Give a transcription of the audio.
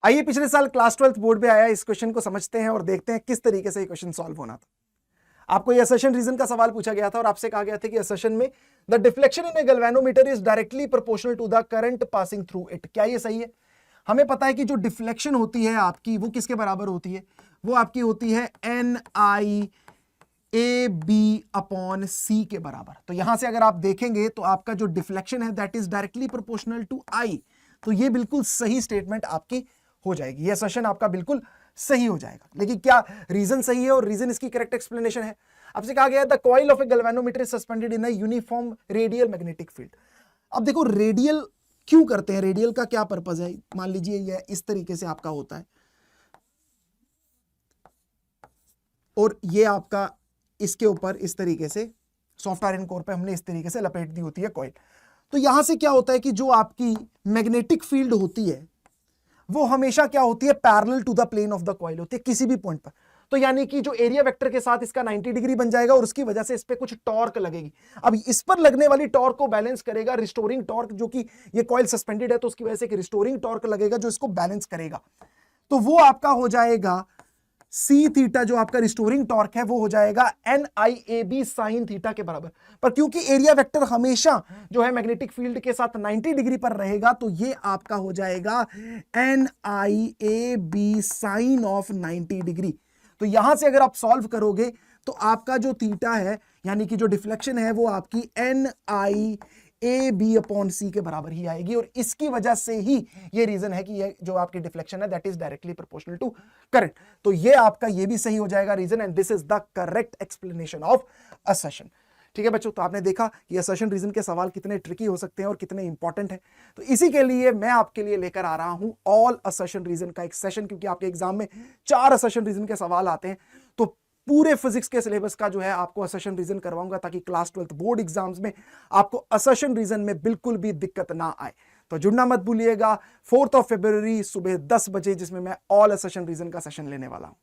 आइए पिछले साल क्लास 12th बोर्ड में आया इस क्वेश्चन को समझते हैं और देखते हैं किस तरीके से ये क्वेश्चन सॉल्व होना था। आपको ये असर्शन रीजन का सवाल पूछा गया था और आपसे कहा गया था कि असर्शन में the deflection in a galvanometer is directly proportional to the current passing through it. क्या ये सही है? हमें पता है कि जो डिफ्लेक्शन होती है आपकी वो किसके बराबर होती है? वो आपकी होती है NI/AB अपॉन C के बराबर। तो यहां से अगर आप देखेंगे तो आपका जो डिफ्लेक्शन है that is directly proportional to I। तो ये बिल्कुल सही स्टेटमेंट आपकी हो जाएगी, ये असर्शन आपका बिल्कुल सही हो जाएगा। लेकिन क्या रीजन सही है और रीजन इसकी करेक्ट एक्सप्लेनेशन है? आपसे कहा गया the coil of A galvanometer is suspended in a uniform radial magnetic field. अब देखो रेडियल क्यों करते हैं, रेडियल का क्या पर्पस है? मान लीजिए ये इस तरीके से आपका होता है और ये आपका इसके ऊपर इस तरीके से सॉफ्ट आयरन कोर पे हमने इस तरीके से लपेट दी होती है कॉइल। तो यहां से क्या होता है कि जो आपकी मैग्नेटिक फील्ड होती है वो हमेशा क्या होती है? Parallel to the plane of the coil होती है किसी भी पॉइंट पर। तो यानी कि जो एरिया वेक्टर के साथ इसका 90 डिग्री बन जाएगा और उसकी वजह से इस पे कुछ टॉर्क लगेगी। अब इस पर लगने वाली टॉर्क को बैलेंस करेगा रिस्टोरिंग टॉर्क, जो कि ये कॉइल सस्पेंडेड है तो उसकी वजह से एक रिस्टोरिंग टॉर्क लगेगा जो इसको बैलेंस करेगा। तो वो आपका हो जाएगा सी थीटा, जो आपका रिस्टोरिंग टॉर्क है वो हो जाएगा NIAB साइन थीटा के बराबर। पर क्योंकि एरिया वेक्टर हमेशा जो है मैग्नेटिक फील्ड के साथ 90 डिग्री पर रहेगा तो ये आपका हो जाएगा NIAB साइन ऑफ 90 डिग्री। तो यहां से अगर आप सॉल्व करोगे तो आपका जो थीटा है यानी कि जो डिफ्लेक्शन है वो आपकी NIAB अपॉन C के बराबर ही आएगी। और इसकी वजह से ही ये रीजन है कि ये जो आपकी डिफ्लेक्शन है that is directly proportional to current. तो ये आपका ये भी सही हो जाएगा reason, and this is the correct explanation of assertion. ठीक है बच्चों, तो आपने देखा ये असर्शन रीजन के सवाल कितने ट्रिकी हो सकते हैं और कितने इंपॉर्टेंट है। तो इसी के लिए मैं आपके लिए लेकर आ रहा हूं ऑल असर्शन रीजन का एक सेशन, क्योंकि आपके एग्जाम में 4 असर्शन रीजन के सवाल आते हैं। तो पूरे फिजिक्स के सिलेबस का जो है आपको असर्शन रीजन करवाऊंगा ताकि क्लास 12th बोर्ड एग्जाम्स में आपको असर्शन रीजन में बिल्कुल भी दिक्कत ना आए। तो जुड़ना मत भूलिएगा 4 फरवरी सुबह 10 बजे, जिसमें मैं ऑल असर्शन रीजन का सेशन लेने वाला हूं।